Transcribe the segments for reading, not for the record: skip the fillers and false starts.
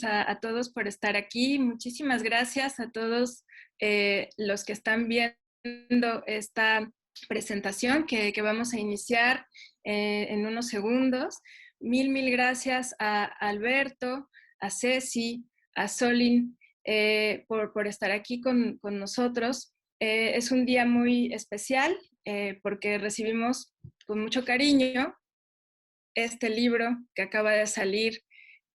a todos por estar aquí. Muchísimas gracias a todos los que están viendo esta presentación que vamos a iniciar en unos segundos. Mil gracias a Alberto, a Ceci, a Solin por estar aquí con nosotros. Es un día muy especial porque recibimos con mucho cariño este libro que acaba de salir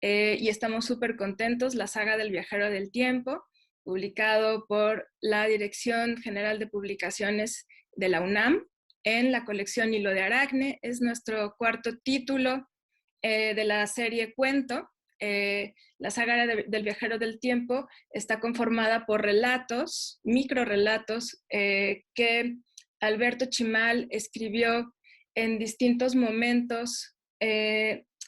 y estamos súper contentos, La saga del viajero del tiempo, publicado por la Dirección General de Publicaciones de la UNAM en la colección Hilo de Aracne. Es nuestro cuarto título de la serie Cuento. La saga del viajero del tiempo está conformada por relatos, microrelatos, que Alberto Chimal escribió en distintos momentos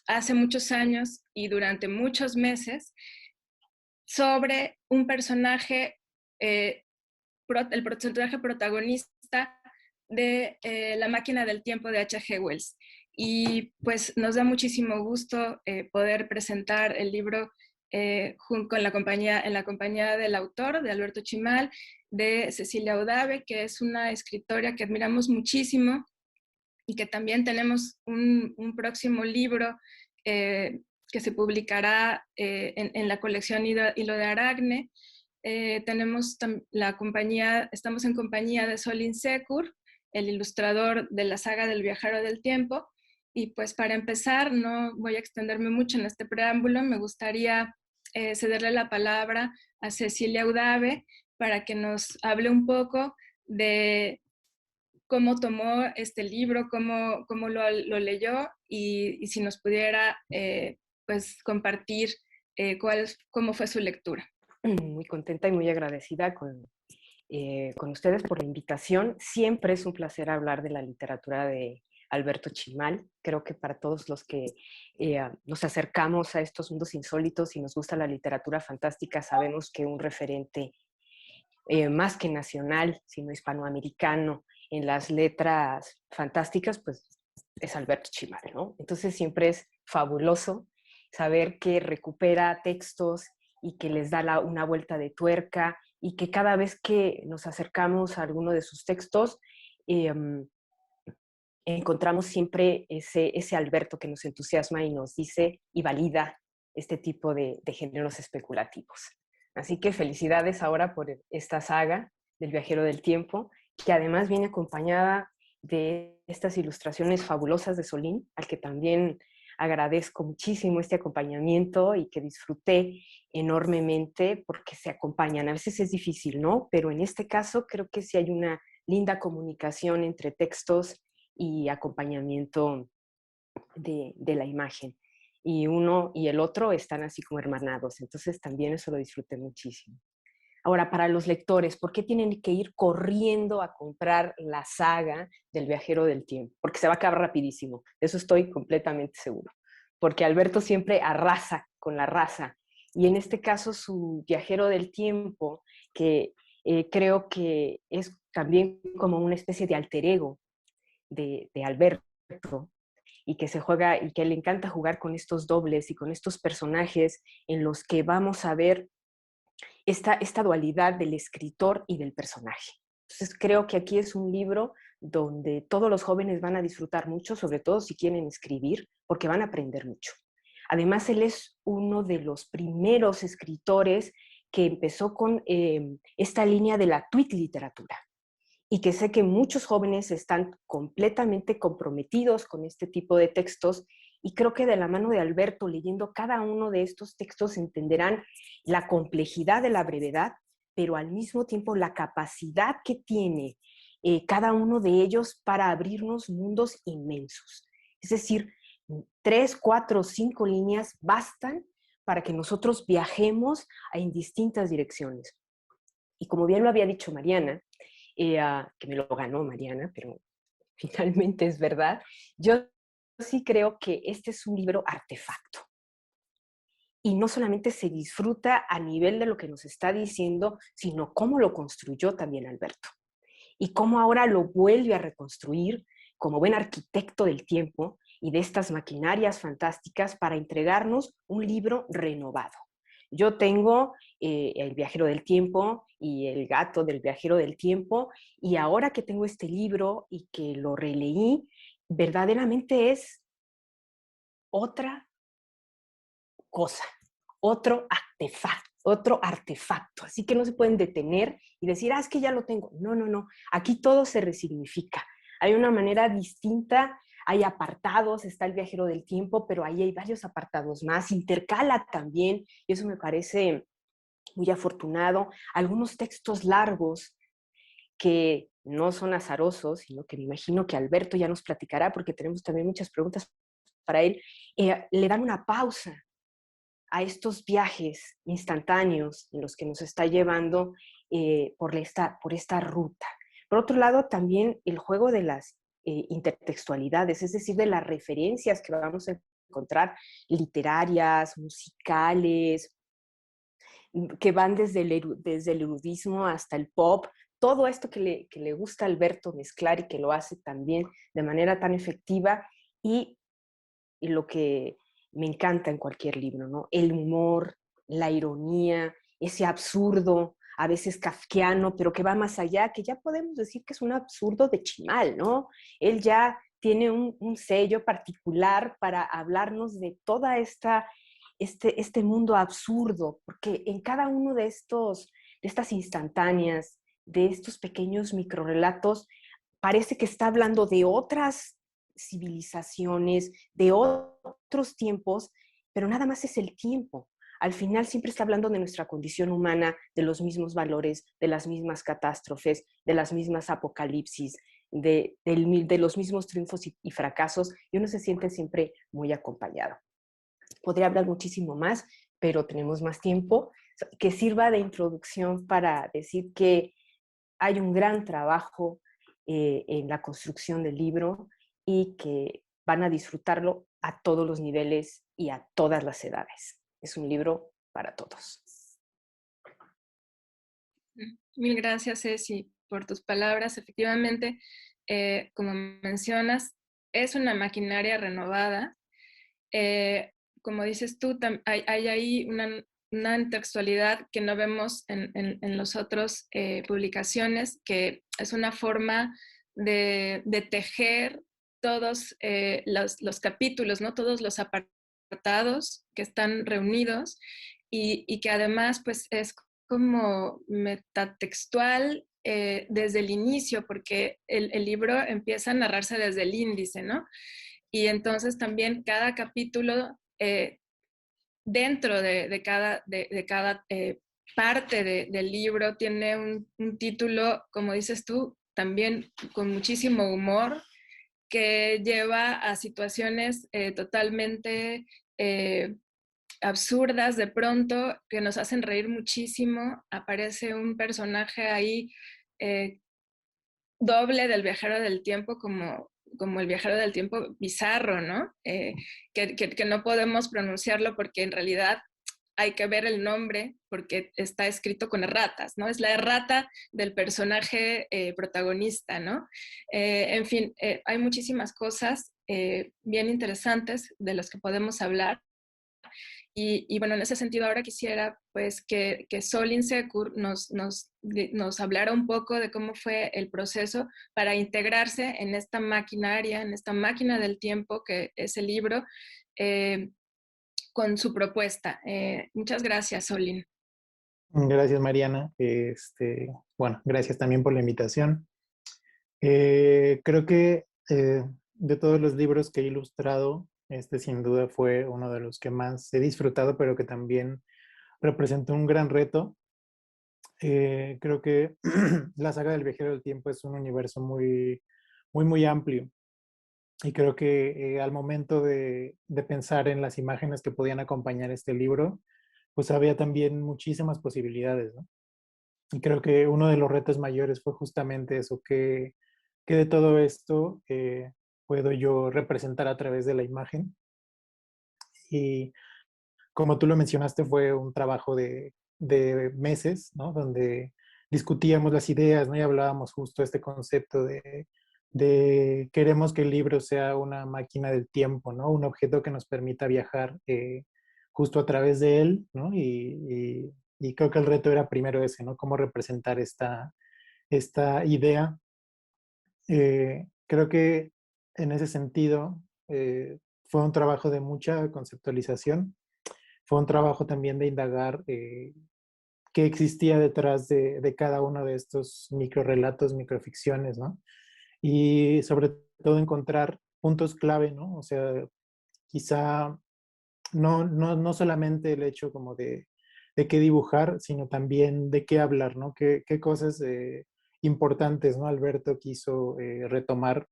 hace muchos años y durante muchos meses sobre un personaje, el personaje protagonista de La máquina del tiempo de H.G. Wells. Y pues nos da muchísimo gusto poder presentar el libro con en la compañía del autor, de Alberto Chimal, de Cecilia Udave, que es una escritora que admiramos muchísimo y que también tenemos un próximo libro que se publicará en la colección Hilo de Aracne. Tenemos estamos en compañía de Solin Sekur, el ilustrador de la saga del viajero del tiempo. Y pues para empezar, no voy a extenderme mucho en este preámbulo, me gustaría cederle la palabra a Cecilia Udave para que nos hable un poco de cómo tomó este libro, cómo lo leyó y si nos pudiera pues compartir cómo fue su lectura. Muy contenta y muy agradecida con ustedes por la invitación. Siempre es un placer hablar de la literatura de Alberto Chimal. Creo que para todos los que nos acercamos a estos mundos insólitos y nos gusta la literatura fantástica, sabemos que un referente más que nacional, sino hispanoamericano, en las letras fantásticas, pues es Alberto Chimal, ¿no? Entonces siempre es fabuloso saber que recupera textos y que les da una vuelta de tuerca y que cada vez que nos acercamos a alguno de sus textos, encontramos siempre ese Alberto que nos entusiasma y nos dice y valida este tipo de géneros especulativos. Así que felicidades ahora por esta saga del viajero del tiempo, que además viene acompañada de estas ilustraciones fabulosas de Solín, al que también agradezco muchísimo este acompañamiento y que disfruté enormemente porque se acompañan. A veces es difícil, ¿no? Pero en este caso creo que sí hay una linda comunicación entre textos y acompañamiento de la imagen. Y uno y el otro están así como hermanados. Entonces también eso lo disfruté muchísimo. Ahora, para los lectores, ¿por qué tienen que ir corriendo a comprar la saga del viajero del tiempo? Porque se va a acabar rapidísimo. De eso estoy completamente seguro. Porque Alberto siempre arrasa con la raza. Y en este caso, su viajero del tiempo, que creo que es también como una especie de alter ego de Alberto, y que se juega y que le encanta jugar con estos dobles y con estos personajes en los que vamos a ver esta dualidad del escritor y del personaje. Entonces creo que aquí es un libro donde todos los jóvenes van a disfrutar mucho, sobre todo si quieren escribir, porque van a aprender mucho. Además, él es uno de los primeros escritores que empezó con esta línea de la tweet literatura, y que sé que muchos jóvenes están completamente comprometidos con este tipo de textos, y creo que de la mano de Alberto, leyendo cada uno de estos textos, entenderán la complejidad de la brevedad, pero al mismo tiempo la capacidad que tiene cada uno de ellos para abrirnos mundos inmensos. Es decir, 3, 4, 5 líneas bastan para que nosotros viajemos en distintas direcciones. Y como bien lo había dicho Mariana, que me lo ganó Mariana, pero finalmente es verdad, yo sí creo que este es un libro artefacto. Y no solamente se disfruta a nivel de lo que nos está diciendo, sino cómo lo construyó también Alberto. Y cómo ahora lo vuelve a reconstruir como buen arquitecto del tiempo y de estas maquinarias fantásticas para entregarnos un libro renovado. Yo tengo El viajero del tiempo y El gato del viajero del tiempo, y ahora que tengo este libro y que lo releí, verdaderamente es otra cosa, otro artefacto. Así que no se pueden detener y decir, es que ya lo tengo. No, no, no. Aquí todo se resignifica. Hay una manera distinta, hay apartados, está el viajero del tiempo, pero ahí hay varios apartados más, intercala también, y eso me parece muy afortunado. Algunos textos largos que no son azarosos, sino que me imagino que Alberto ya nos platicará, porque tenemos también muchas preguntas para él, le dan una pausa a estos viajes instantáneos en los que nos está llevando por esta ruta. Por otro lado, también el juego de las intertextualidades, es decir, de las referencias que vamos a encontrar literarias, musicales, que van desde el erudismo hasta el pop, todo esto que le gusta a Alberto mezclar y que lo hace también de manera tan efectiva, y lo que me encanta en cualquier libro, ¿no? El humor, la ironía, ese absurdo, a veces kafkiano, pero que va más allá, que ya podemos decir que es un absurdo de Chimal, ¿no? Él ya tiene un sello particular para hablarnos de toda este mundo absurdo, porque en cada uno de estas instantáneas, de estos pequeños microrelatos, parece que está hablando de otras civilizaciones, de otros tiempos, pero nada más es el tiempo. Al final siempre está hablando de nuestra condición humana, de los mismos valores, de las mismas catástrofes, de las mismas apocalipsis, de los mismos triunfos y fracasos, y uno se siente siempre muy acompañado. Podría hablar muchísimo más, pero tenemos más tiempo, que sirva de introducción para decir que hay un gran trabajo en la construcción del libro y que van a disfrutarlo a todos los niveles y a todas las edades. Es un libro para todos. Mil gracias, Ceci, por tus palabras. Efectivamente, como mencionas, es una maquinaria renovada. Eh, como dices tú, hay ahí una intertextualidad que no vemos en las otras publicaciones, que es una forma de tejer todos los capítulos, ¿no? Todos los apartados que están reunidos y que además pues es como metatextual desde el inicio, porque el libro empieza a narrarse desde el índice, ¿no? Y entonces también cada capítulo dentro de cada parte del libro tiene un título, como dices tú, también con muchísimo humor, que lleva a situaciones totalmente absurdas de pronto, que nos hacen reír muchísimo. Aparece un personaje ahí eh, doble del viajero del tiempo, como el viajero del tiempo bizarro, ¿no? Que no podemos pronunciarlo porque en realidad hay que ver el nombre porque está escrito con erratas, ¿no? Es la errata del personaje protagonista, ¿no? En fin, hay muchísimas cosas bien interesantes de las que podemos hablar. Y bueno, en ese sentido ahora quisiera pues que Solin Sekur nos hablara un poco de cómo fue el proceso para integrarse en esta maquinaria, en esta máquina del tiempo que es el libro, eh, con su propuesta. Muchas gracias, Solin. Gracias, Mariana. Bueno, gracias también por la invitación. Creo que de todos los libros que he ilustrado, este sin duda fue uno de los que más he disfrutado, pero que también representó un gran reto. Creo que la saga del Viajero del Tiempo es un universo muy amplio. Y creo que al momento de pensar en las imágenes que podían acompañar este libro, pues había también muchísimas posibilidades, ¿no? Y creo que uno de los retos mayores fue justamente eso, que de todo esto puedo yo representar a través de la imagen. Y como tú lo mencionaste, fue un trabajo de meses, ¿no? Donde discutíamos las ideas, ¿no? Y hablábamos justo este concepto de queremos que el libro sea una máquina del tiempo, ¿no? Un objeto que nos permita viajar justo a través de él, ¿no? Y creo que el reto era primero ese, ¿no? Cómo representar esta idea. Creo que en ese sentido fue un trabajo de mucha conceptualización, fue un trabajo también de indagar qué existía detrás de cada uno de estos microrelatos, microficciones, ¿no? Y sobre todo encontrar puntos clave, ¿no? O sea, quizá no solamente el hecho como de qué dibujar, sino también de qué hablar, ¿no? Qué cosas importantes, ¿no? Alberto quiso retomar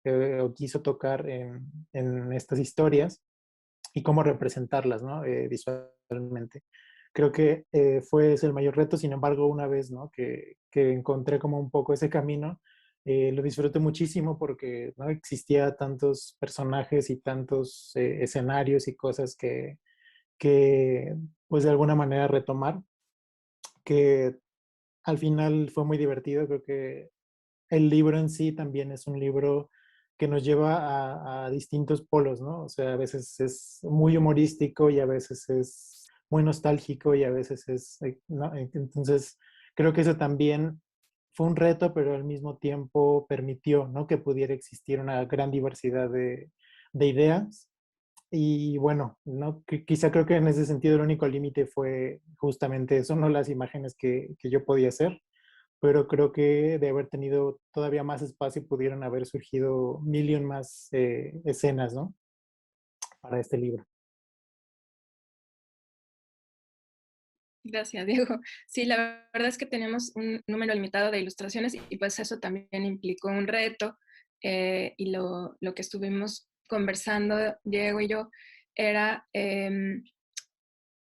o quiso tocar en estas historias y cómo representarlas, ¿no? Visualmente. Creo que fue ese el mayor reto, sin embargo, una vez, ¿no? Que encontré como un poco ese camino, lo disfruté muchísimo porque no existía tantos personajes y tantos escenarios y cosas que, pues de alguna manera retomar, que al final fue muy divertido. Creo que el libro en sí también es un libro que nos lleva a distintos polos, ¿no? O sea, a veces es muy humorístico y a veces es muy nostálgico y a veces es, ¿no? Entonces, creo que eso también fue un reto, pero al mismo tiempo permitió, ¿no? Que pudiera existir una gran diversidad de ideas. Y bueno, ¿no? Quizá creo que en ese sentido el único límite fue justamente eso, no las imágenes que yo podía hacer, pero creo que de haber tenido todavía más espacio pudieron haber surgido mil y un más escenas, ¿no? Para este libro. Gracias, Diego. Sí, la verdad es que tenemos un número limitado de ilustraciones y pues eso también implicó un reto y lo que estuvimos conversando, Diego y yo, era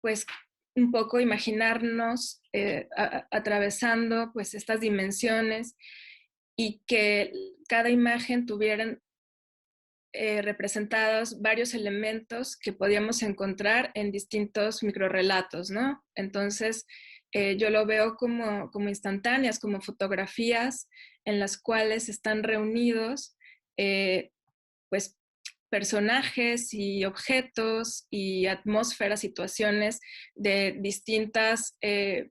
pues un poco imaginarnos atravesando pues estas dimensiones y que cada imagen tuviera representados varios elementos que podíamos encontrar en distintos microrelatos, ¿no? Entonces, yo lo veo como instantáneas, como fotografías en las cuales están reunidos, pues, personajes y objetos y atmósferas, situaciones de distintas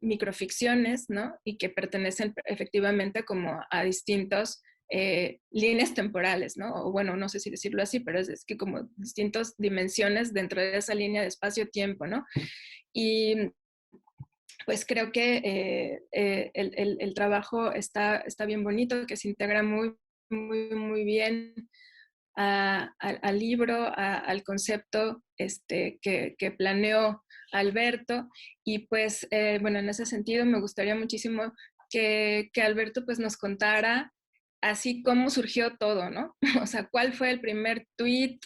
microficciones, ¿no? Y que pertenecen efectivamente como a distintos líneas temporales, ¿no? O bueno, no sé si decirlo así, pero es que como distintas dimensiones dentro de esa línea de espacio-tiempo, ¿no? Y pues creo que el trabajo está bien bonito, que se integra muy bien al libro, al concepto que planeó Alberto. Y pues, bueno, en ese sentido me gustaría muchísimo que Alberto pues nos contara así cómo surgió todo, ¿no? O sea, cuál fue el primer tweet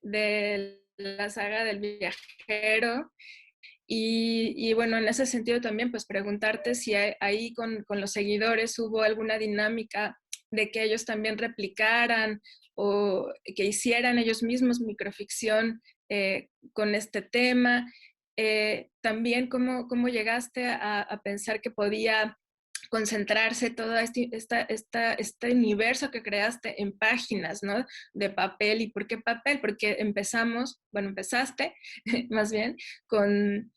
de la saga del viajero. Y bueno, en ese sentido también, pues preguntarte si ahí con los seguidores hubo alguna dinámica de que ellos también replicaran o que hicieran ellos mismos microficción con este tema. También cómo llegaste a pensar que podía concentrarse todo este universo que creaste en páginas, ¿no? De papel. ¿Y por qué papel? Porque empezaste más bien con,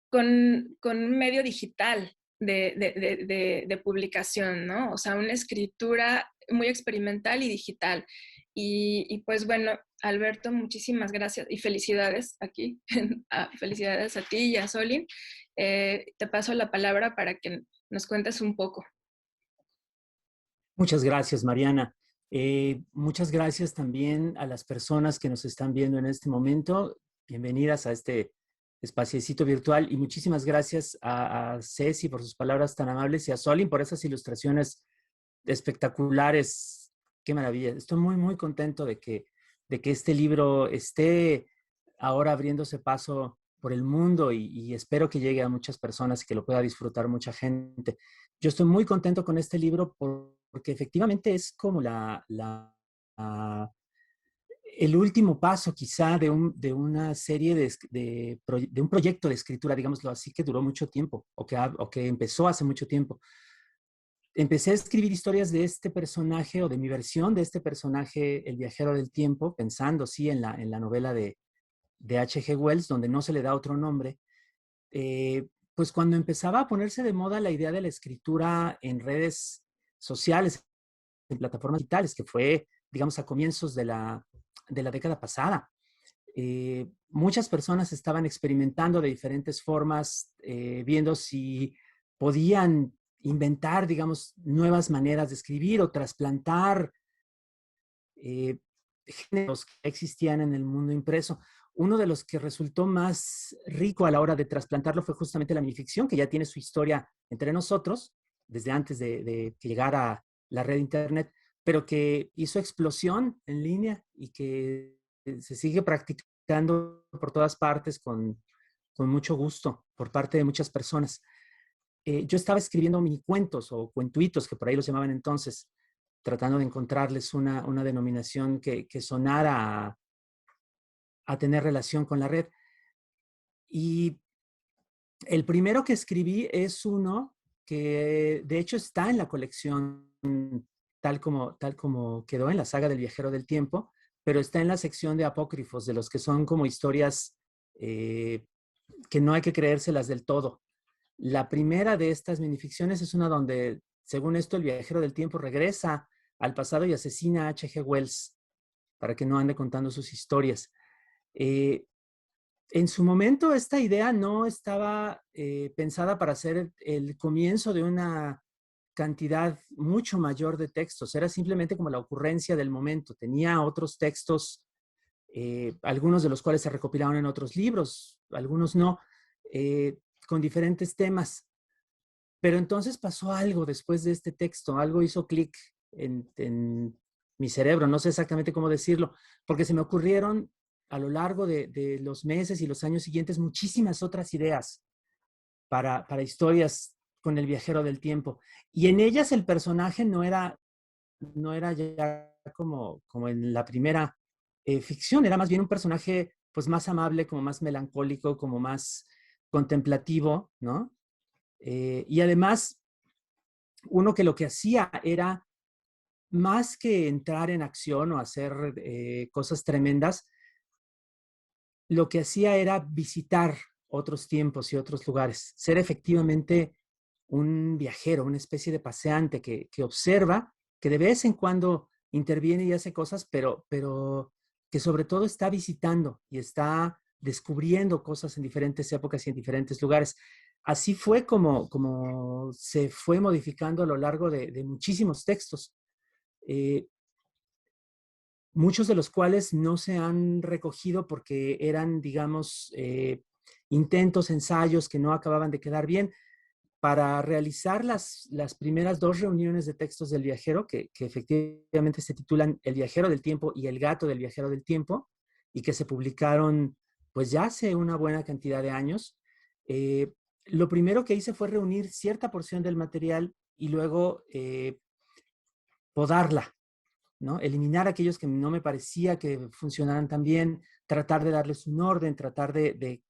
con un medio digital de publicación, ¿no? O sea, una escritura muy experimental y digital. Y pues bueno, Alberto, muchísimas gracias y felicidades aquí, felicidades a ti y a Solin. Te paso la palabra para que nos cuentes un poco. Muchas gracias, Mariana. Muchas gracias también a las personas que nos están viendo en este momento. Bienvenidas a este espaciecito virtual y muchísimas gracias a Ceci por sus palabras tan amables y a Solin por esas ilustraciones espectaculares. Qué maravilla. Estoy muy contento de que este libro esté ahora abriéndose paso por el mundo y espero que llegue a muchas personas y que lo pueda disfrutar mucha gente. Yo estoy muy contento con este libro porque efectivamente es como el último paso quizá de una serie de un proyecto de escritura, digámoslo así, que duró mucho tiempo o que empezó hace mucho tiempo. Empecé a escribir historias de este personaje o de mi versión de este personaje, el viajero del tiempo, pensando sí en la novela de H.G. Wells, donde no se le da otro nombre, pues cuando empezaba a ponerse de moda la idea de la escritura en redes sociales, en plataformas digitales, que fue, digamos, a comienzos de la década pasada. Muchas personas estaban experimentando de diferentes formas, viendo si podían inventar, digamos, nuevas maneras de escribir o trasplantar géneros que existían en el mundo impreso. Uno de los que resultó más rico a la hora de trasplantarlo fue justamente la minificción, que ya tiene su historia entre nosotros, desde antes de que llegara la red de Internet, pero que hizo explosión en línea y que se sigue practicando por todas partes con mucho gusto por parte de muchas personas. Yo estaba escribiendo mini cuentos o cuentuitos, que por ahí los llamaban entonces, tratando de encontrarles una denominación que sonara a tener relación con la red. Y el primero que escribí es uno que de hecho está en la colección tal como quedó en la saga del Viajero del Tiempo, pero está en la sección de apócrifos, de los que son como historias que no hay que creérselas del todo. La primera de estas minificciones es una donde, según esto, el Viajero del Tiempo regresa al pasado y asesina a H.G. Wells para que no ande contando sus historias. En su momento, esta idea no estaba pensada para ser el comienzo de una cantidad mucho mayor de textos. Era simplemente como la ocurrencia del momento. Tenía otros textos, algunos de los cuales se recopilaron en otros libros, algunos no, con diferentes temas. Pero entonces pasó algo después de este texto, algo hizo clic en mi cerebro, no sé exactamente cómo decirlo, porque se me ocurrieron a lo largo de los meses y los años siguientes muchísimas otras ideas para historias con el Viajero del Tiempo. Y en ellas el personaje no era ya como en la primera ficción, era más bien un personaje pues más amable, como más melancólico, como más contemplativo, ¿no? Y además, uno que lo que hacía era, más que entrar en acción o hacer cosas tremendas, lo que hacía era visitar otros tiempos y otros lugares, ser efectivamente un viajero, una especie de paseante que observa, que de vez en cuando interviene y hace cosas, pero que sobre todo está visitando y está descubriendo cosas en diferentes épocas y en diferentes lugares. Así fue como se fue modificando a lo largo de muchísimos textos. Muchos de los cuales no se han recogido porque eran, digamos, intentos, ensayos que no acababan de quedar bien. Para realizar las primeras dos reuniones de textos del viajero, que efectivamente se titulan El Viajero del Tiempo y El Gato del Viajero del Tiempo, y que se publicaron pues ya hace una buena cantidad de años, lo primero que hice fue reunir cierta porción del material y luego podarla, ¿no? Eliminar aquellos que no me parecía que funcionaran tan bien, tratar de darles un orden, tratar de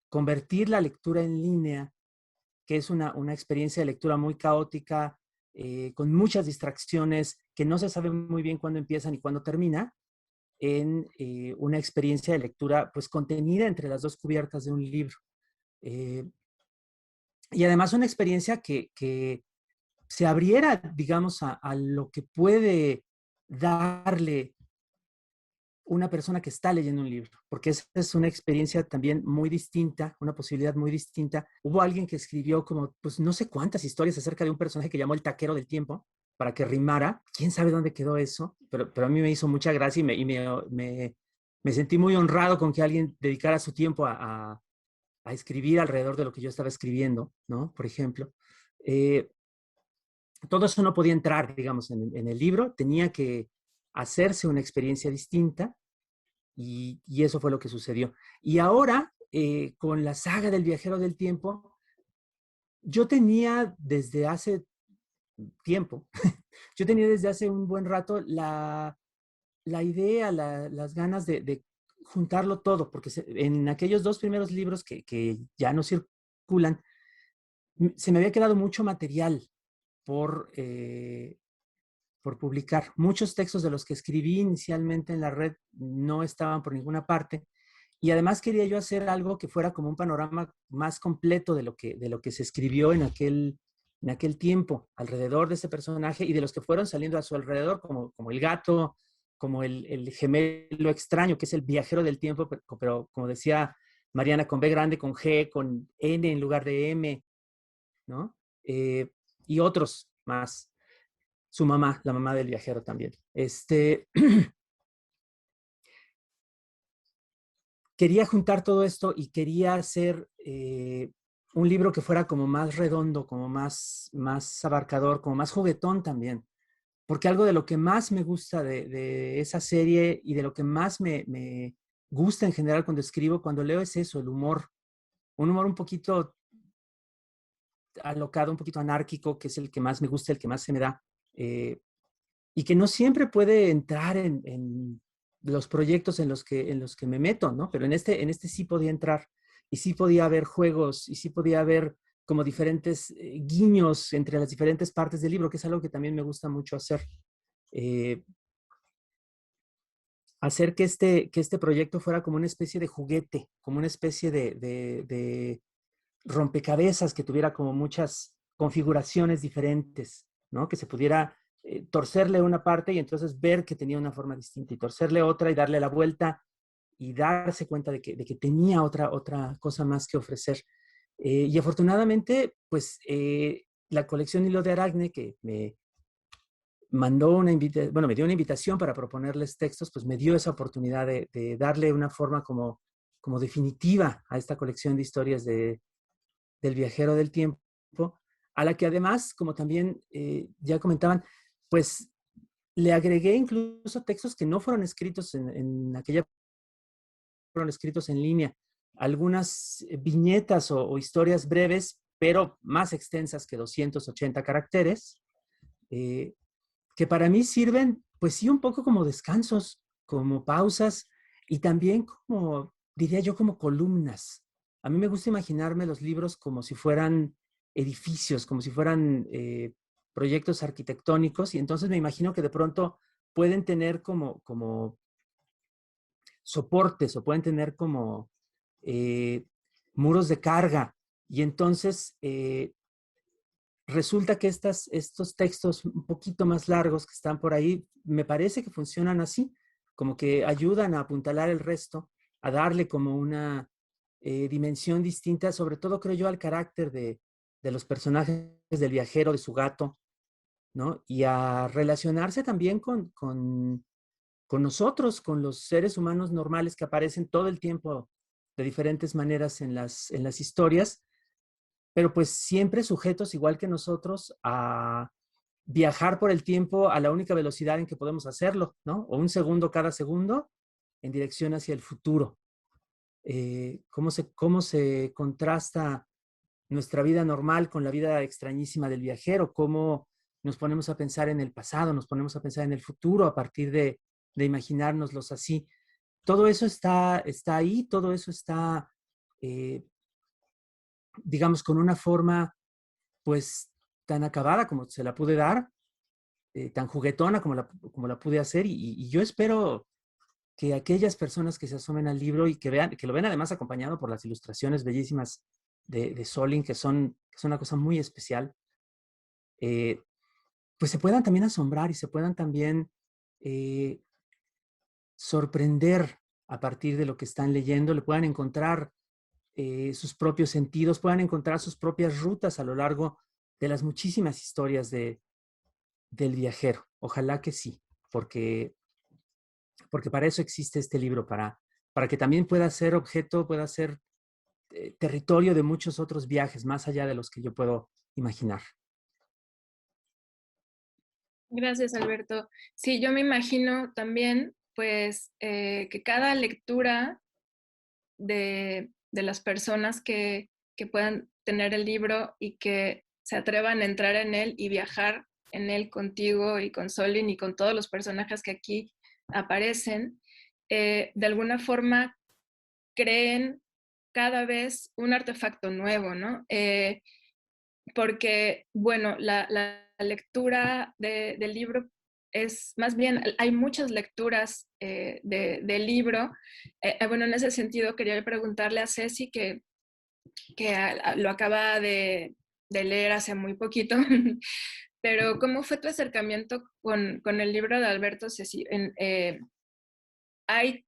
convertir la lectura en línea, que es una experiencia de lectura muy caótica, con muchas distracciones, que no se sabe muy bien cuándo empiezan y cuándo termina, en una experiencia de lectura pues contenida entre las dos cubiertas de un libro. Y además una experiencia que se abriera, digamos, a lo que puede darle una persona que está leyendo un libro, porque esa es una experiencia también muy distinta, una posibilidad muy distinta. Hubo alguien que escribió como, pues no sé cuántas historias acerca de un personaje que llamó el taquero del tiempo, para que rimara. ¿Quién sabe dónde quedó eso? Pero a mí me hizo mucha gracia me sentí muy honrado con que alguien dedicara su tiempo a escribir alrededor de lo que yo estaba escribiendo, ¿no? Por ejemplo. Todo eso no podía entrar, digamos, en el libro, tenía que hacerse una experiencia distinta y eso fue lo que sucedió. Y ahora, con la saga del Viajero del Tiempo, yo tenía desde hace tiempo, yo tenía desde hace un buen rato la idea, las ganas de juntarlo todo, porque en aquellos dos primeros libros que ya no circulan, se me había quedado mucho material por publicar. Muchos textos de los que escribí inicialmente en la red no estaban por ninguna parte Y además quería yo hacer algo que fuera como un panorama más completo de lo que se escribió en aquel tiempo, alrededor de ese personaje y de los que fueron saliendo a su alrededor, como el gato, como el gemelo extraño, que es el viajero del tiempo, pero como decía Mariana, con B grande, con G, con N en lugar de M, ¿no? Y otros más. Su mamá, la mamá del viajero también. Quería juntar todo esto y quería hacer un libro que fuera como más redondo, como más abarcador, como más juguetón también. Porque algo de lo que más me gusta de esa serie y de lo que más me gusta en general cuando escribo, cuando leo, es eso, el humor. Un humor un poquito alocado, un poquito anárquico, que es el que más me gusta, el que más se me da. Y que no siempre puede entrar en los proyectos en los que me meto, ¿no? Pero en este sí podía entrar y sí podía haber juegos y sí podía haber como diferentes guiños entre las diferentes partes del libro, que es algo que también me gusta mucho hacer. Eh, hacer que este proyecto fuera como una especie de juguete, como una especie de rompecabezas que tuviera como muchas configuraciones diferentes, ¿no? Que se pudiera torcerle una parte y entonces ver que tenía una forma distinta y torcerle otra y darle la vuelta y darse cuenta de que tenía otra cosa más que ofrecer. Y afortunadamente, pues la colección Hilo de Aracne, que me mandó bueno, me dio una invitación para proponerles textos, pues me dio esa oportunidad de darle una forma como definitiva a esta colección de historias del viajero del tiempo, a la que además, como también ya comentaban, pues le agregué incluso textos que no fueron escritos en aquella, fueron escritos en línea, algunas viñetas o historias breves, pero más extensas que 280 caracteres, eh, que para mí sirven, pues sí, un poco como descansos, como pausas y también como, diría yo, como columnas. A mí me gusta imaginarme los libros como si fueran edificios, como si fueran proyectos arquitectónicos y entonces me imagino que de pronto pueden tener como soportes o pueden tener como eh, muros de carga y entonces resulta que estos textos un poquito más largos que están por ahí, me parece que funcionan así, como que ayudan a apuntalar el resto, a darle como una dimensión distinta, sobre todo creo yo al carácter de los personajes del viajero, de su gato, ¿no? Y a relacionarse también con nosotros, con los seres humanos normales que aparecen todo el tiempo de diferentes maneras en las historias, pero pues siempre sujetos, igual que nosotros, a viajar por el tiempo a la única velocidad en que podemos hacerlo, ¿no? O un segundo cada segundo en dirección hacia el futuro. Cómo se contrasta nuestra vida normal con la vida extrañísima del viajero, cómo nos ponemos a pensar en el pasado, nos ponemos a pensar en el futuro a partir de imaginárnoslos así. Todo eso está ahí, todo eso está, eh, digamos, con una forma pues tan acabada como se la pude dar, tan juguetona como la pude hacer y yo espero que aquellas personas que se asomen al libro y que vean, que lo ven además acompañado por las ilustraciones bellísimas de Solin, que son una cosa muy especial, eh, pues se puedan también asombrar y se puedan también eh, sorprender a partir de lo que están leyendo, le puedan encontrar sus propios sentidos, puedan encontrar sus propias rutas a lo largo de las muchísimas historias del viajero. Ojalá que sí, porque para eso existe este libro, para que también pueda ser objeto, pueda ser territorio de muchos otros viajes, más allá de los que yo puedo imaginar. Gracias, Alberto. Sí, yo me imagino también, pues, que cada lectura de las personas que puedan tener el libro y que se atrevan a entrar en él y viajar en él contigo y con Solin y con todos los personajes que aquí aparecen, de alguna forma creen cada vez un artefacto nuevo, ¿no? Porque, bueno, la lectura del libro es más bien, hay muchas lecturas del libro. Bueno, en ese sentido quería preguntarle a Ceci, que lo acaba de leer hace muy poquito, pero ¿cómo fue tu acercamiento con el libro de Alberto Ceci? ¿Hay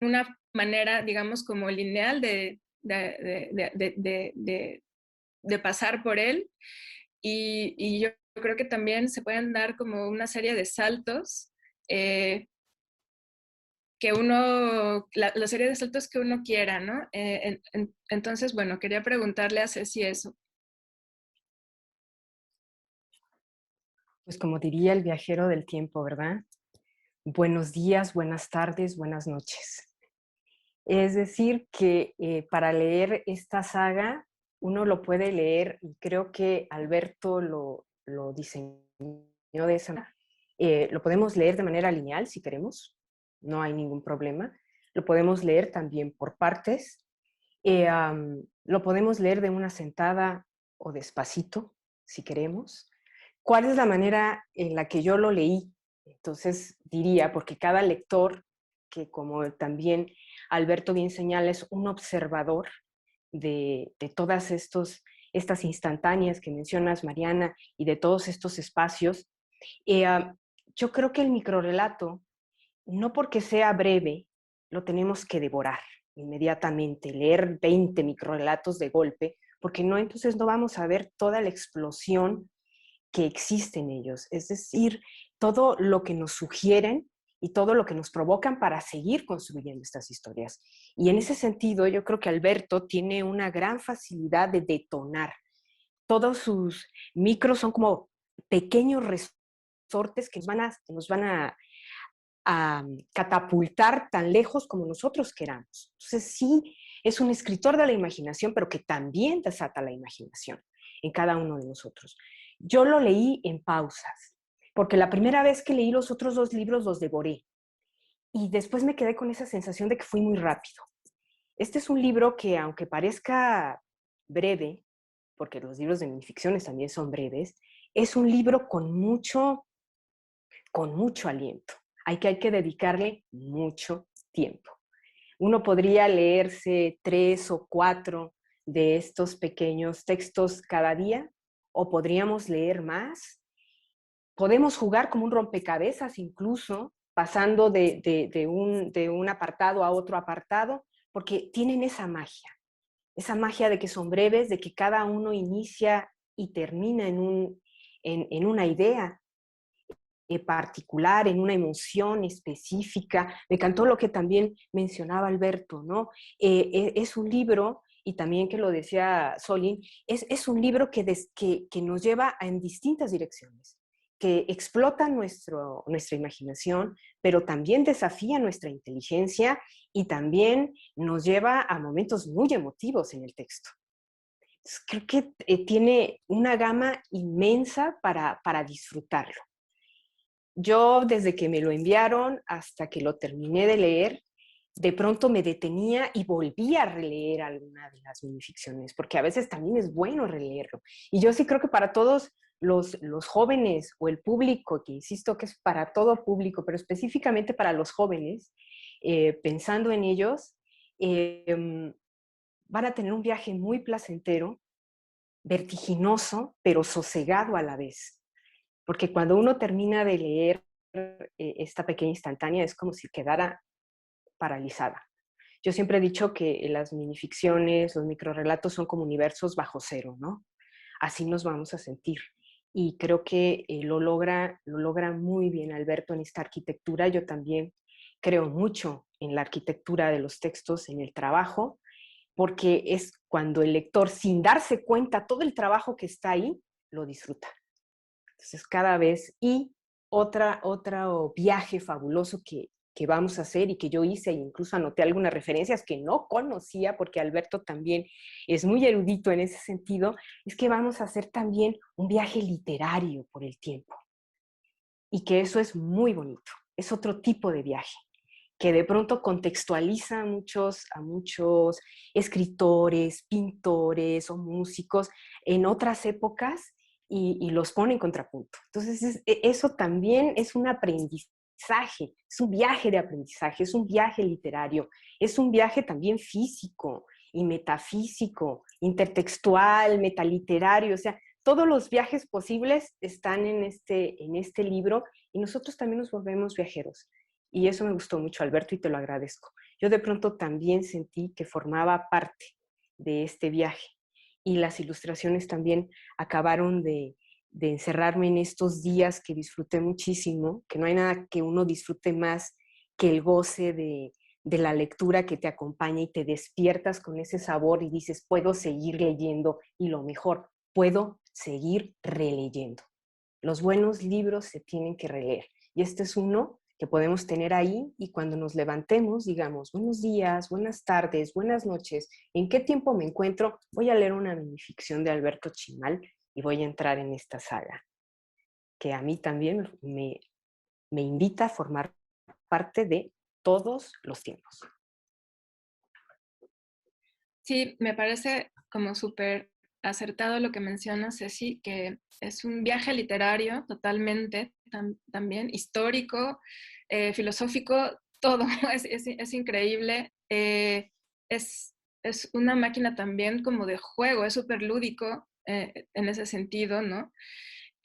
una manera, digamos, como lineal de pasar por él? Y yo creo que también se pueden dar como una serie de saltos que la serie de saltos que uno quiera, ¿no? Entonces, bueno, quería preguntarle a Ceci eso. Pues como diría el viajero del tiempo, ¿verdad? Buenos días, buenas tardes, buenas noches. Es decir, que para leer esta saga, uno lo puede leer, y creo que Alberto lo diseñó de esa manera. Lo podemos leer de manera lineal si queremos, no hay ningún problema. Lo podemos leer también por partes. Lo podemos leer de una sentada o despacito, si queremos. ¿Cuál es la manera en la que yo lo leí? Entonces diría, porque cada lector, que como también Alberto bien señala, es un observador de todas estas instantáneas que mencionas, Mariana, y de todos estos espacios, yo creo que el microrrelato, no porque sea breve, lo tenemos que devorar inmediatamente, leer 20 microrrelatos de golpe, porque no, entonces no vamos a ver toda la explosión que existe en ellos, es decir, todo lo que nos sugieren y todo lo que nos provocan para seguir construyendo estas historias. Y en ese sentido, yo creo que Alberto tiene una gran facilidad de detonar. Todos sus micros son como pequeños resortes que nos van a catapultar tan lejos como nosotros queramos. Entonces sí, es un escritor de la imaginación, pero que también desata la imaginación en cada uno de nosotros. Yo lo leí en pausas, porque la primera vez que leí los otros dos libros los devoré y después me quedé con esa sensación de que fui muy rápido. Este es un libro que, aunque parezca breve, porque los libros de minificciones también son breves, es un libro con mucho aliento. Hay que dedicarle mucho tiempo. Uno podría leerse 3 o 4 de estos pequeños textos cada día, o podríamos leer más. Podemos jugar como un rompecabezas incluso, pasando de un apartado a otro apartado, porque tienen esa magia de que son breves, de que cada uno inicia y termina en una idea particular, en una emoción específica. Me encantó lo que también mencionaba Alberto, ¿no? Es un libro, y también que lo decía Solín, es un libro que nos lleva en distintas direcciones, que explota nuestra imaginación, pero también desafía nuestra inteligencia y también nos lleva a momentos muy emotivos en el texto. Entonces, creo que tiene una gama inmensa para disfrutarlo. Yo, desde que me lo enviaron hasta que lo terminé de leer, de pronto me detenía y volvía a releer alguna de las minificciones, porque a veces también es bueno releerlo. Y yo sí creo que para todos los jóvenes o el público, que insisto que es para todo público, pero específicamente para los jóvenes, pensando en ellos, van a tener un viaje muy placentero, vertiginoso, pero sosegado a la vez. Porque cuando uno termina de leer esta pequeña instantánea es como si quedara paralizada. Yo siempre he dicho que las minificciones, los microrrelatos son como universos bajo cero, ¿no? Así nos vamos a sentir. Y creo que lo logra muy bien Alberto en esta arquitectura. Yo también creo mucho en la arquitectura de los textos, en el trabajo, porque es cuando el lector, sin darse cuenta todo el trabajo que está ahí, lo disfruta. Entonces, cada vez, y otro viaje fabuloso que vamos a hacer y que yo hice, e incluso anoté algunas referencias que no conocía, porque Alberto también es muy erudito en ese sentido, es que vamos a hacer también un viaje literario por el tiempo. Y que eso es muy bonito, es otro tipo de viaje, que de pronto contextualiza a muchos escritores, pintores o músicos en otras épocas, y los pone en contrapunto. Entonces, eso también es un aprendizaje, es un viaje de aprendizaje, es un viaje literario, es un viaje también físico y metafísico, intertextual, metaliterario, o sea, todos los viajes posibles están en este libro y nosotros también nos volvemos viajeros. Y eso me gustó mucho, Alberto, y te lo agradezco. Yo de pronto también sentí que formaba parte de este viaje y las ilustraciones también acabaron de encerrarme en estos días que disfruté muchísimo, que no hay nada que uno disfrute más que el goce de la lectura que te acompaña y te despiertas con ese sabor y dices, puedo seguir leyendo y lo mejor, puedo seguir releyendo. Los buenos libros se tienen que releer y este es uno que podemos tener ahí y cuando nos levantemos digamos, buenos días, buenas tardes, buenas noches, ¿en qué tiempo me encuentro? Voy a leer una minificción de Alberto Chimal y voy a entrar en esta saga, que a mí también me invita a formar parte de todos los tiempos. Sí, me parece como súper acertado lo que mencionas, Ceci, que es un viaje literario totalmente, también histórico, filosófico, todo, es increíble. Es una máquina también como de juego, es súper lúdico en ese sentido, ¿no?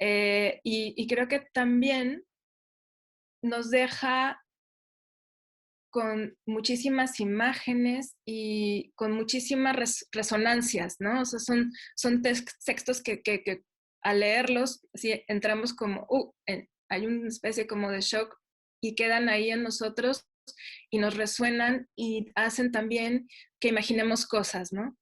Y creo que también nos deja con muchísimas imágenes y con muchísimas resonancias, ¿no? O sea, son textos que al leerlos, sí, entramos como, hay una especie como de shock y quedan ahí en nosotros y nos resuenan y hacen también que imaginemos cosas, ¿no?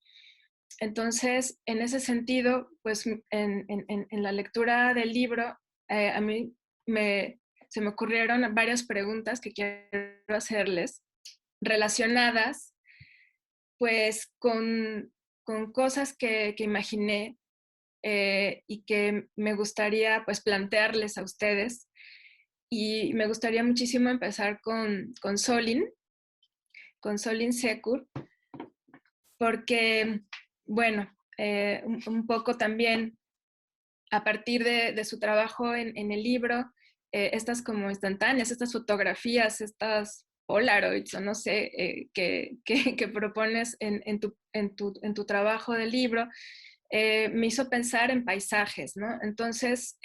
Entonces, en ese sentido, pues en la lectura del libro, a mí se me ocurrieron varias preguntas que quiero hacerles relacionadas pues con cosas que imaginé y que me gustaría pues plantearles a ustedes. Y me gustaría muchísimo empezar con Solin Secour, porque, bueno, un poco también a partir de su trabajo en el libro, estas como instantáneas, estas fotografías, estas Polaroids, o no sé, que propones en tu trabajo del libro, me hizo pensar en paisajes, ¿no? Entonces,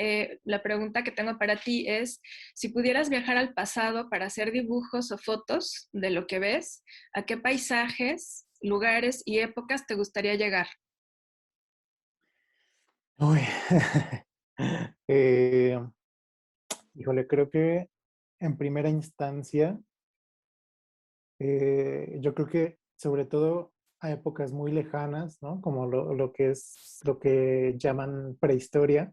la pregunta que tengo para ti es, si pudieras viajar al pasado para hacer dibujos o fotos de lo que ves, ¿a qué paisajes, lugares y épocas te gustaría llegar? Uy. Eh, híjole, creo que en primera instancia, yo creo que sobre todo a épocas muy lejanas, ¿no? Como lo que es lo que llaman prehistoria,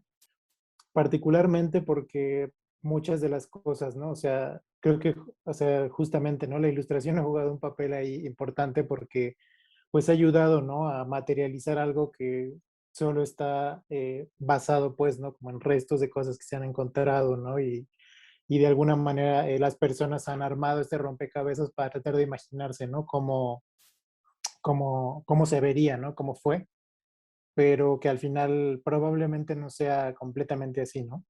particularmente porque muchas de las cosas, ¿no? O sea, creo que, o sea, justamente, ¿no? La ilustración ha jugado un papel ahí importante porque pues ha ayudado, ¿no? A materializar algo que solo está basado, pues, ¿no? Como en restos de cosas que se han encontrado, ¿no? Y de alguna manera las personas han armado este rompecabezas para tratar de imaginarse, ¿no? Cómo se vería, ¿no? Cómo fue, pero que al final probablemente no sea completamente así, ¿no?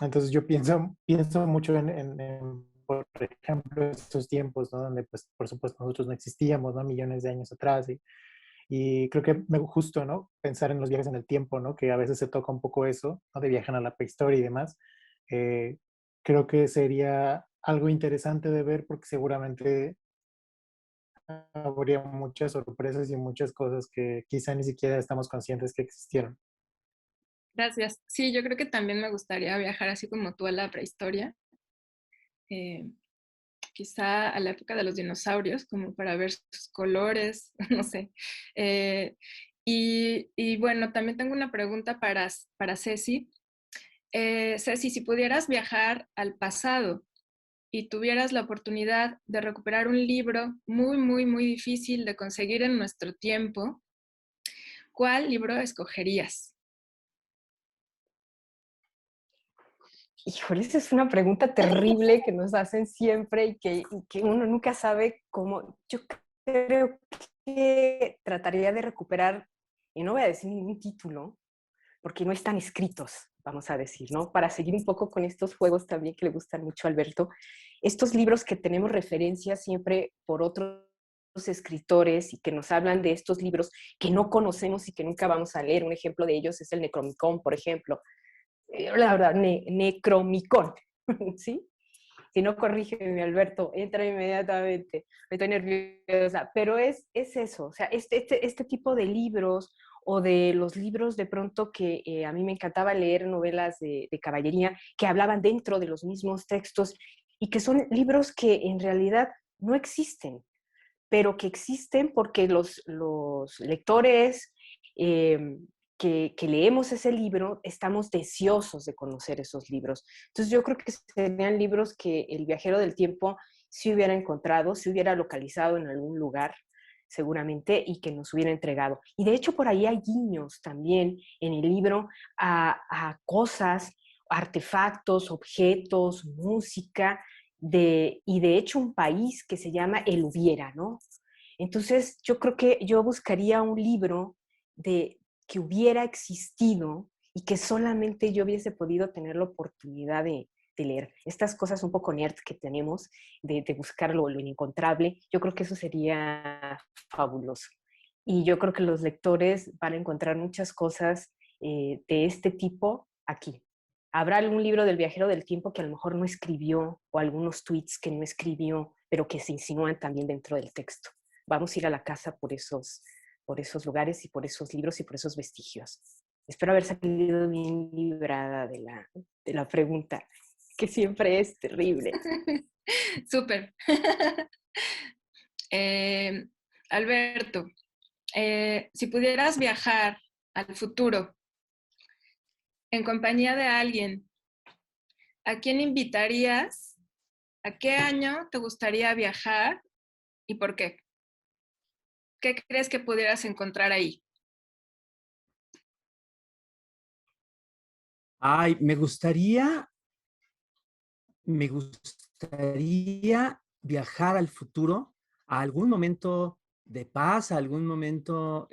Entonces yo pienso mucho por ejemplo, estos tiempos, ¿no? Donde, pues, por supuesto, nosotros no existíamos, ¿no? Millones de años atrás y creo que me justo, ¿no? Pensar en los viajes en el tiempo, ¿no? Que a veces se toca un poco eso, ¿no? De viajar a la prehistoria y demás. Eh, creo que sería algo interesante de ver porque seguramente habría muchas sorpresas y muchas cosas que quizá ni siquiera estamos conscientes que existieron. Gracias. Sí, yo creo que también me gustaría viajar así como tú a la prehistoria, eh, quizá a la época de los dinosaurios, como para ver sus colores, no sé. Eh, y bueno, también tengo una pregunta para Ceci. Ceci, si pudieras viajar al pasado y tuvieras la oportunidad de recuperar un libro muy, muy, muy difícil de conseguir en nuestro tiempo, ¿cuál libro escogerías? Híjole, esa es una pregunta terrible que nos hacen siempre y que uno nunca sabe cómo. Yo creo que trataría de recuperar, y no voy a decir ningún título, porque no están escritos, vamos a decir, ¿no? Para seguir un poco con estos juegos también que le gustan mucho a Alberto, estos libros que tenemos referencia siempre por otros escritores y que nos hablan de estos libros que no conocemos y que nunca vamos a leer. Un ejemplo de ellos es el Necromicon, por ejemplo. La verdad, Necromicon, ¿sí? Si no, corrígeme, Alberto, entra inmediatamente. Estoy nerviosa. Pero es eso, o sea, este tipo de libros o de los libros de pronto que a mí me encantaba leer novelas de caballería que hablaban dentro de los mismos textos y que son libros que en realidad no existen, pero que existen porque los lectores que leemos ese libro estamos deseosos de conocer esos libros. Entonces yo creo que serían libros que el viajero del tiempo sí hubiera encontrado, si hubiera localizado en algún lugar seguramente y que nos hubiera entregado. Y de hecho por ahí hay guiños también en el libro a cosas, artefactos, objetos, música, y de hecho un país que se llama El Hubiera, ¿no? Entonces yo creo que yo buscaría un libro de que hubiera existido y que solamente yo hubiese podido tener la oportunidad de leer. Estas cosas un poco nerd que tenemos, de buscar lo inencontrable, yo creo que eso sería fabuloso. Y yo creo que los lectores van a encontrar muchas cosas de este tipo aquí. Habrá algún libro del viajero del tiempo que a lo mejor no escribió o algunos tweets que no escribió, pero que se insinúan también dentro del texto. Vamos a ir a la casa por esos lugares y por esos libros y por esos vestigios. Espero haber salido bien librada de la pregunta, que siempre es terrible. Súper. Alberto, si pudieras viajar al futuro en compañía de alguien, ¿a quién invitarías? ¿A qué año te gustaría viajar y por qué? ¿Qué crees que pudieras encontrar ahí? Ay, me gustaría viajar al futuro, a algún momento de paz, a algún momento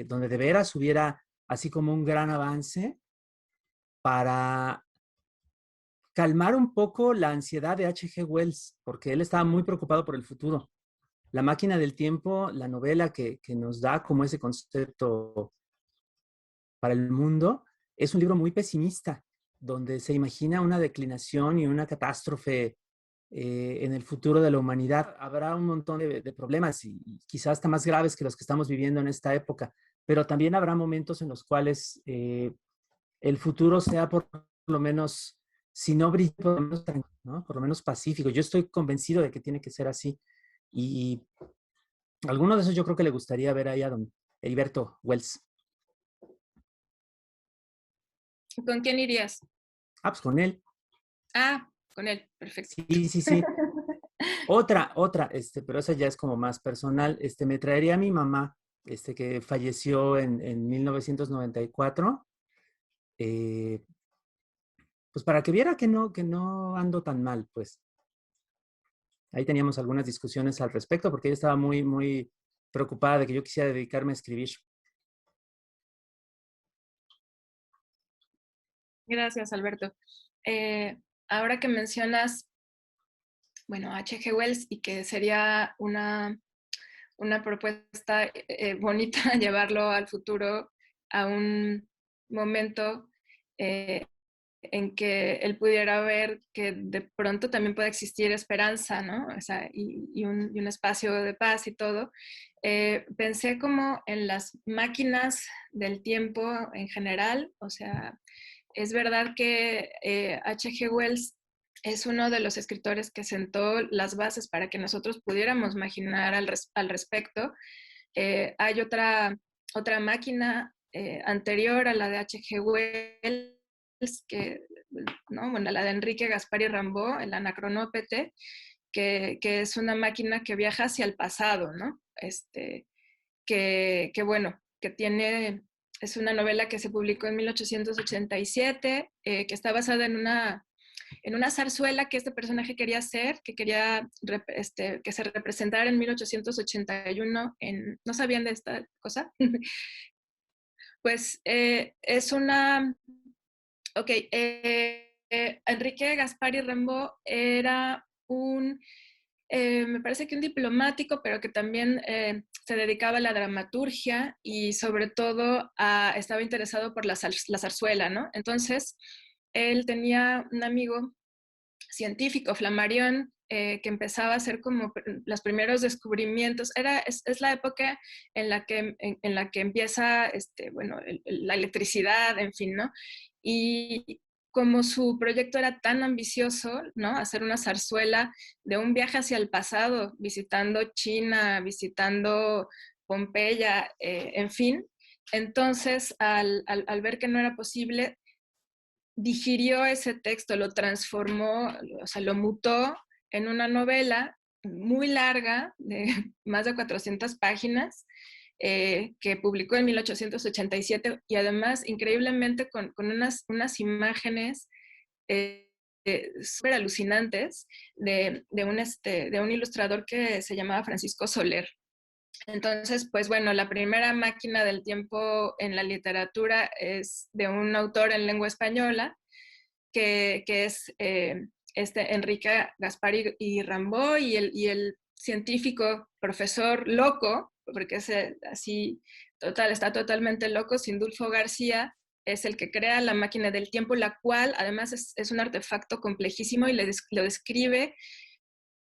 donde de veras hubiera así como un gran avance para calmar un poco la ansiedad de H.G. Wells, porque él estaba muy preocupado por el futuro. La máquina del tiempo, la novela que nos da como ese concepto para el mundo, es un libro muy pesimista, donde se imagina una declinación y una catástrofe en el futuro de la humanidad. Habrá un montón de problemas y quizás hasta más graves que los que estamos viviendo en esta época, pero también habrá momentos en los cuales el futuro sea por lo menos, si no brillante, por lo menos, ¿no? Por lo menos pacífico. Yo estoy convencido de que tiene que ser así. Y alguno de esos yo creo que le gustaría ver ahí a don Heriberto Wells. ¿Con quién irías? Ah, pues con él. Ah, con él, perfecto. Sí, sí, sí. Otra, pero esa ya es como más personal. Me traería a mi mamá, que falleció en 1994, pues para que viera que no ando tan mal, pues. Ahí teníamos algunas discusiones al respecto porque ella estaba muy, muy preocupada de que yo quisiera dedicarme a escribir. Gracias, Alberto. Ahora que mencionas, bueno, H.G. Wells y que sería una propuesta bonita llevarlo al futuro a un momento en que él pudiera ver que de pronto también puede existir esperanza, ¿no? O sea, y un espacio de paz y todo. Pensé como en las máquinas del tiempo en general, o sea, es verdad que H.G. Wells es uno de los escritores que sentó las bases para que nosotros pudiéramos imaginar al respecto. Hay otra máquina anterior a la de H.G. Wells, ¿no? Bueno, la de Enrique Gaspari Rambó, el Anacronópete, que es una máquina que viaja hacia el pasado, ¿no? Que bueno, que tiene, es una novela que se publicó en 1887, que está basada en una zarzuela que este personaje quería hacer, que quería que se representara en 1881 ¿no sabían de esta cosa? Pues es una... Ok, Enrique Gaspari Rambó era me parece que un diplomático, pero que también se dedicaba a la dramaturgia y sobre todo estaba interesado por la zarzuela, ¿no? Entonces, él tenía un amigo científico, Flammarion, que empezaba a hacer como los primeros descubrimientos. Es la época en la que empieza, bueno, la electricidad, en fin, ¿no? Y como su proyecto era tan ambicioso, ¿no? Hacer una zarzuela de un viaje hacia el pasado, visitando China, visitando Pompeya, en fin. Entonces, al ver que no era posible, digirió ese texto, lo transformó, o sea, lo mutó en una novela muy larga, de más de 400 páginas, que publicó en 1887 y además increíblemente con unas imágenes súper alucinantes de un ilustrador que se llamaba Francisco Soler. Entonces, pues bueno, la primera máquina del tiempo en la literatura es de un autor en lengua española, que es Enrique Gaspari y Rambó, y el científico profesor loco, porque es así, está totalmente loco, Sindulfo García, es el que crea la máquina del tiempo, la cual además es un artefacto complejísimo y lo describe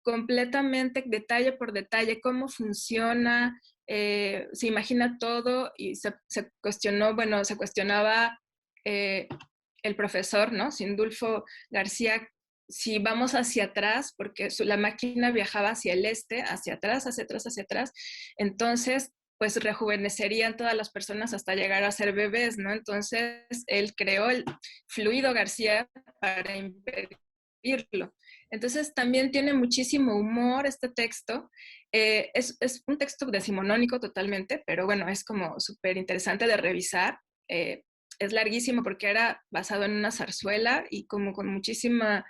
completamente, detalle por detalle, cómo funciona, se imagina todo y se cuestionó, bueno, se cuestionaba el profesor, ¿no? Sindulfo García, si vamos hacia atrás, porque la máquina viajaba hacia el este, hacia atrás, hacia atrás, hacia atrás, entonces pues rejuvenecerían todas las personas hasta llegar a ser bebés, ¿no? Entonces él creó el fluido García para impedirlo. Entonces también tiene muchísimo humor este texto. Es un texto decimonónico totalmente, pero bueno, es como súper interesante de revisar. Es larguísimo porque era basado en una zarzuela y como con muchísima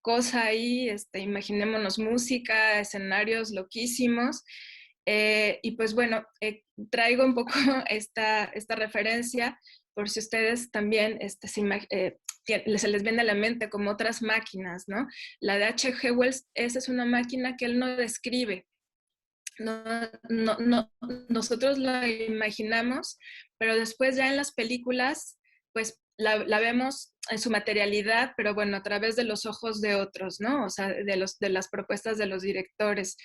cosa ahí, imaginémonos música, escenarios loquísimos. Y pues bueno, traigo un poco esta referencia por si ustedes también se les viene a la mente como otras máquinas, ¿no? La de H.G. Wells, esa es una máquina que él no describe. No, no, nosotros la imaginamos, pero después ya en las películas, pues la vemos en su materialidad, pero bueno, a través de los ojos de otros, ¿no? O sea, de las propuestas de los directores.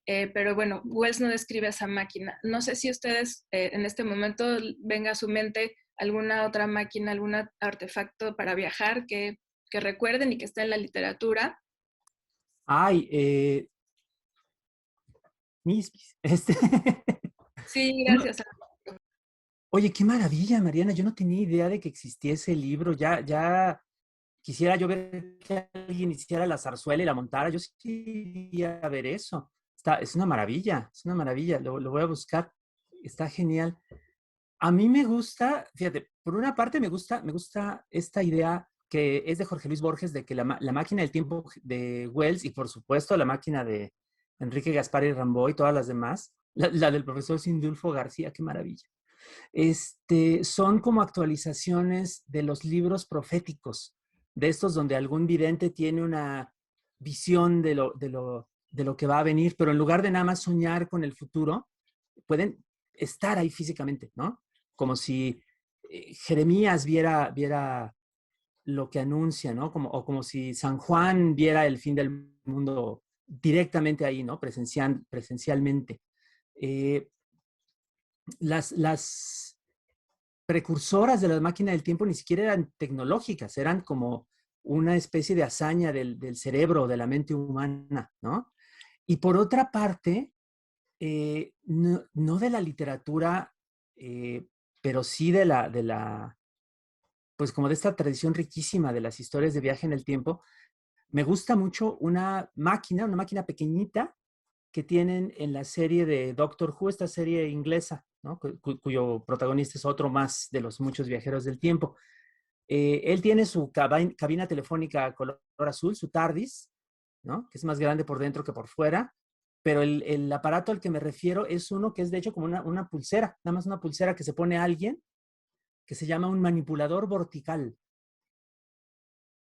Pero bueno, Wells no describe esa máquina. No sé si ustedes en este momento venga a su mente alguna otra máquina, algún artefacto para viajar que recuerden y que esté en la literatura. Ay, Miskis. Sí, No, gracias. oye, qué maravilla, Mariana. Yo no tenía idea de que existía ese libro. Ya quisiera yo ver que alguien hiciera la zarzuela y la montara. Yo sí quería ver eso. Es una maravilla, es una maravilla. Lo voy a buscar. Está genial. A mí me gusta, fíjate, por una parte me gusta esta idea que es de Jorge Luis Borges, de que la máquina del tiempo de Wells y por supuesto la máquina de Enrique Gaspar y Rambo y todas las demás, la del profesor Sindulfo García, qué maravilla. Son como actualizaciones de los libros proféticos, de estos donde algún vidente tiene una visión de lo que va a venir, pero en lugar de nada más soñar con el futuro, pueden estar ahí físicamente, ¿no? Como si Jeremías viera lo que anuncia, ¿no? O como si San Juan viera el fin del mundo directamente ahí, ¿no? Presencialmente. Eh, las precursoras de la máquina del tiempo ni siquiera eran tecnológicas, eran como una especie de hazaña del cerebro, de la mente humana, ¿no? Y por otra parte, no de la literatura, pero sí pues como de esta tradición riquísima de las historias de viaje en el tiempo, me gusta mucho una máquina pequeñita que tienen en la serie de Doctor Who, esta serie inglesa, ¿no? Cuyo protagonista es otro más de los muchos viajeros del tiempo. Él tiene su cabina telefónica color azul, su TARDIS, ¿no? Que es más grande por dentro que por fuera, pero el aparato al que me refiero es uno que es de hecho como una pulsera, nada más una pulsera que se pone a alguien que se llama un manipulador vortical,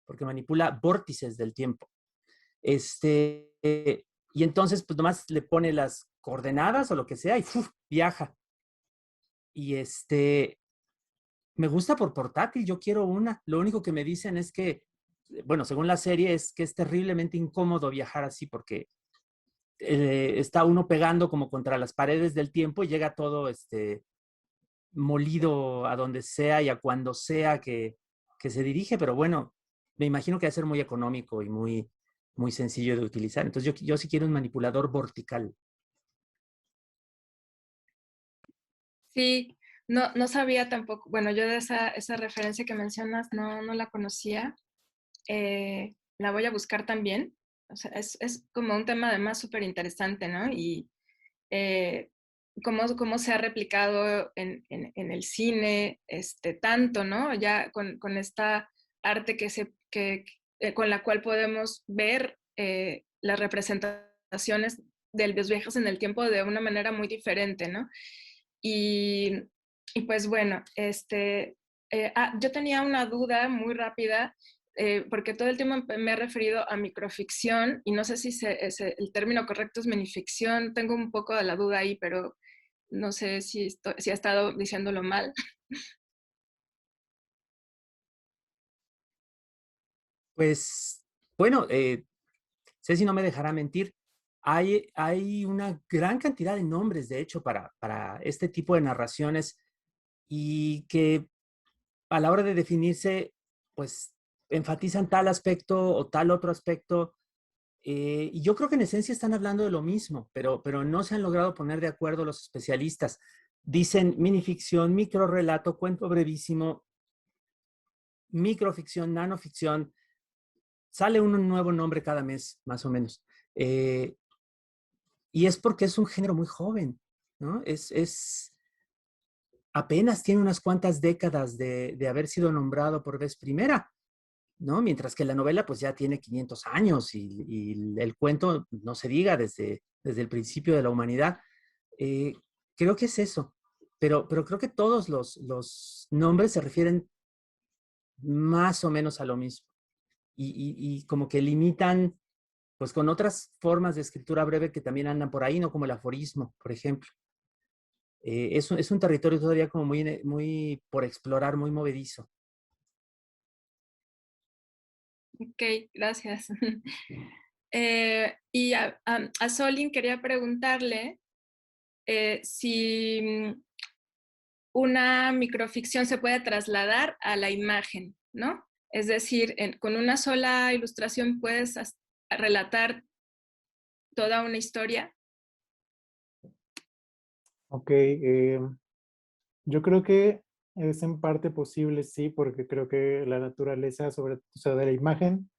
porque manipula vórtices del tiempo. Y entonces, pues nomás le pone las coordenadas o lo que sea y ¡fuf! Viaja. Y me gusta por portátil, yo quiero una. Lo único que me dicen es que, bueno, según la serie, es que es terriblemente incómodo viajar así porque está uno pegando como contra las paredes del tiempo y llega todo molido a donde sea y a cuando sea que se dirige, pero bueno, me imagino que va a ser muy económico y muy sencillo de utilizar. Entonces yo sí quiero un manipulador vertical. Sí, no sabía tampoco, bueno, yo de esa referencia que mencionas no la conocía. La voy a buscar también. O sea, es como un tema además súper interesante, ¿no? Y cómo se ha replicado en el cine tanto, ¿no? Ya con esta arte con la cual podemos ver las representaciones de los viajes en el tiempo de una manera muy diferente, ¿no? Y, y pues bueno, yo tenía una duda muy rápida porque todo el tiempo me he referido a microficción y no sé si el término correcto es minificción. Tengo un poco de la duda ahí, pero no sé si he estado diciéndolo mal. Pues bueno, Ceci no me dejará mentir. Hay una gran cantidad de nombres, de hecho, para este tipo de narraciones y que a la hora de definirse, pues enfatizan tal aspecto o tal otro aspecto. Y yo creo que en esencia están hablando de lo mismo, pero no se han logrado poner de acuerdo los especialistas. Dicen minificción, microrrelato, cuento brevísimo, microficción, nanoficción. Sale un nuevo nombre cada mes, más o menos. Eh, y es porque es un género muy joven, ¿no? Apenas tiene unas cuantas décadas de haber sido nombrado por vez primera, ¿no? Mientras que la novela pues ya tiene 500 años y el cuento no se diga desde el principio de la humanidad. Eh, Creo que es eso, pero creo que todos los nombres se refieren más o menos a lo mismo y como que limitan pues con otras formas de escritura breve que también andan por ahí, ¿no? Como el aforismo, por ejemplo. Es un territorio todavía como muy por explorar, muy movedizo. Ok, gracias. Y a Solin quería preguntarle si una microficción se puede trasladar a la imagen, ¿no? Es decir, con una sola ilustración puedes relatar toda una historia. Ok, yo creo que es en parte posible, sí, porque creo que la naturaleza o sea, de la imagen,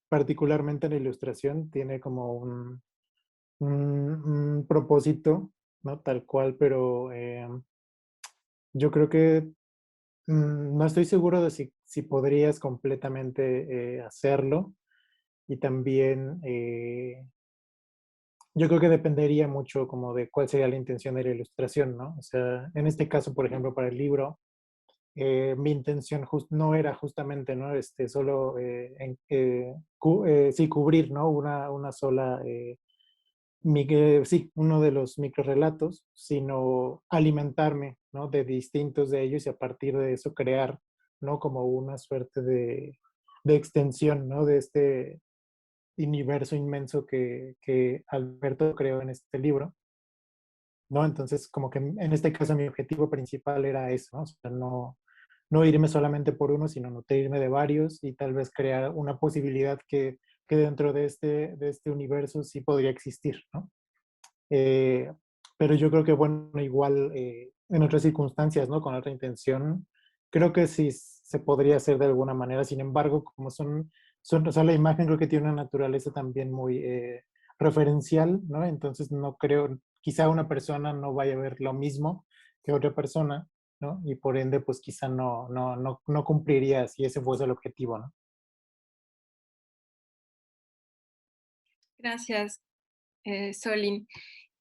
particularmente en la ilustración, tiene como un propósito, ¿no? Tal cual, pero yo creo que no estoy seguro de si podrías completamente hacerlo y también yo creo que dependería mucho como de cuál sería la intención de la ilustración, ¿no? O sea, en este caso, por ejemplo, para el libro, mi intención no era justamente, ¿no? Solo, sí, cubrir, ¿no? Una sola, sí, uno de los microrelatos, sino alimentarme, ¿no? De distintos de ellos y a partir de eso crear, ¿no? Como una suerte de extensión, ¿no? De este universo inmenso que Alberto creó en este libro, ¿no? Entonces, como que en este caso mi objetivo principal era eso, ¿no? O sea, no irme solamente por uno, sino nutrirme de varios y tal vez crear una posibilidad que dentro de este universo sí podría existir, ¿no? Eh, pero yo creo que, bueno, igual en otras circunstancias, ¿no? Con otra intención, creo que sí se podría hacer de alguna manera. Sin embargo, como o sea, la imagen creo que tiene una naturaleza también muy referencial, ¿no? Entonces no creo, quizá una persona no vaya a ver lo mismo que otra persona, ¿no? Y por ende, pues quizá no cumpliría si ese fuese el objetivo, ¿no? Gracias, Solin.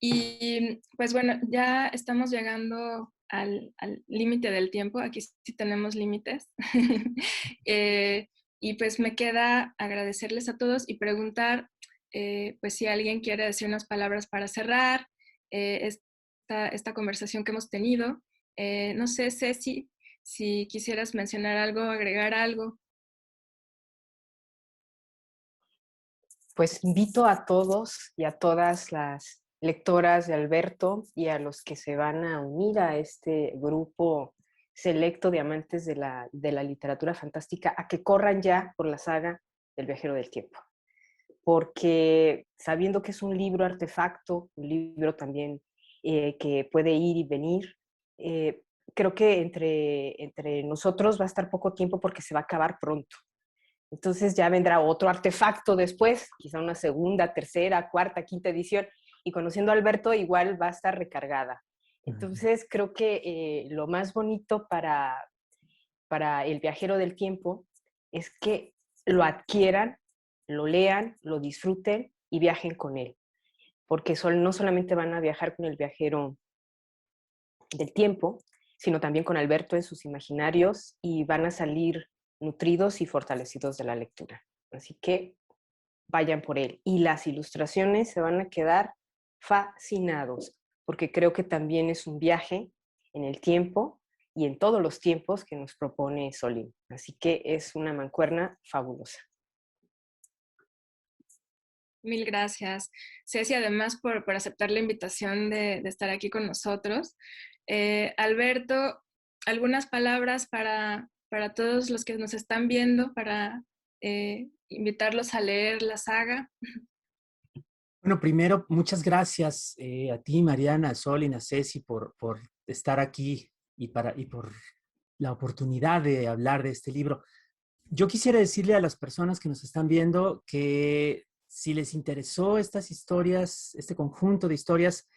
Y pues bueno, ya estamos llegando al límite del tiempo. Aquí sí tenemos límites. Y pues me queda agradecerles a todos y preguntar pues si alguien quiere decir unas palabras para cerrar esta conversación que hemos tenido. No sé, Ceci, si quisieras mencionar algo, agregar algo. Pues invito a todos y a todas las lectoras de Alberto y a los que se van a unir a este grupo selecto de amantes de la literatura fantástica a que corran ya por la saga del Viajero del Tiempo. Porque sabiendo que es un libro artefacto, un libro también que puede ir y venir, creo que entre nosotros va a estar poco tiempo porque se va a acabar pronto. Entonces ya vendrá otro artefacto después, quizá una segunda, tercera, cuarta, quinta edición, y conociendo a Alberto igual va a estar recargada. Entonces creo que lo más bonito para el Viajero del Tiempo es que lo adquieran, lo lean, lo disfruten y viajen con él. Porque no solamente van a viajar con el Viajero del Tiempo, sino también con Alberto en sus imaginarios y van a salir nutridos y fortalecidos de la lectura. Así que vayan por él. Y las ilustraciones se van a quedar fascinados, porque creo que también es un viaje en el tiempo y en todos los tiempos que nos propone Solín. Así que es una mancuerna fabulosa. Mil gracias, Ceci, además por aceptar la invitación de estar aquí con nosotros. Alberto, algunas palabras para todos los que nos están viendo, para invitarlos a leer la saga. Bueno, primero, muchas gracias a ti, Mariana, a Solín, a Ceci, por estar aquí y por la oportunidad de hablar de este libro. Yo quisiera decirle a las personas que nos están viendo que si les interesó estas historias, este conjunto de historias,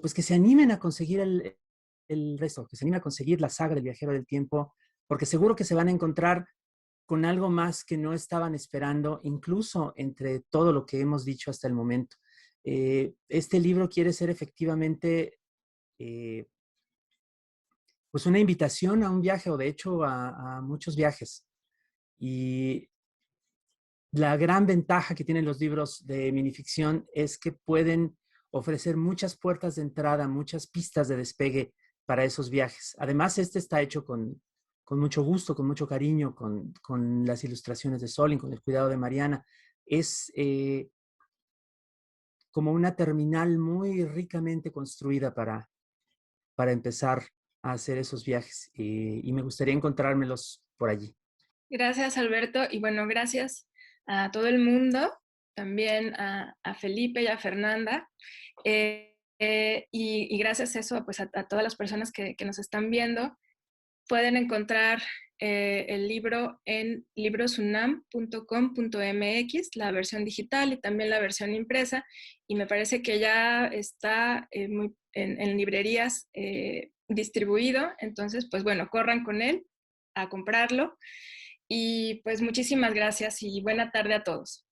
pues que se animen a conseguir el resto, que se animen a conseguir la saga del Viajero del Tiempo, porque seguro que se van a encontrar con algo más que no estaban esperando, incluso entre todo lo que hemos dicho hasta el momento. Este libro quiere ser efectivamente pues una invitación a un viaje, o de hecho a muchos viajes. Y la gran ventaja que tienen los libros de minificción es que pueden ofrecer muchas puertas de entrada, muchas pistas de despegue para esos viajes. Además, este está hecho con mucho gusto, con mucho cariño, con las ilustraciones de Solín, con el cuidado de Mariana. Es como una terminal muy ricamente construida para empezar a hacer esos viajes. Y me gustaría encontrármelos por allí. Gracias, Alberto. Y bueno, gracias a todo el mundo, también a Felipe y a Fernanda. Y gracias a eso, pues a todas las personas que nos están viendo. Pueden encontrar el libro en librosunam.com.mx, la versión digital y también la versión impresa. Y me parece que ya está en librerías distribuido. Entonces, pues bueno, corran con él a comprarlo. Y pues muchísimas gracias y buena tarde a todos.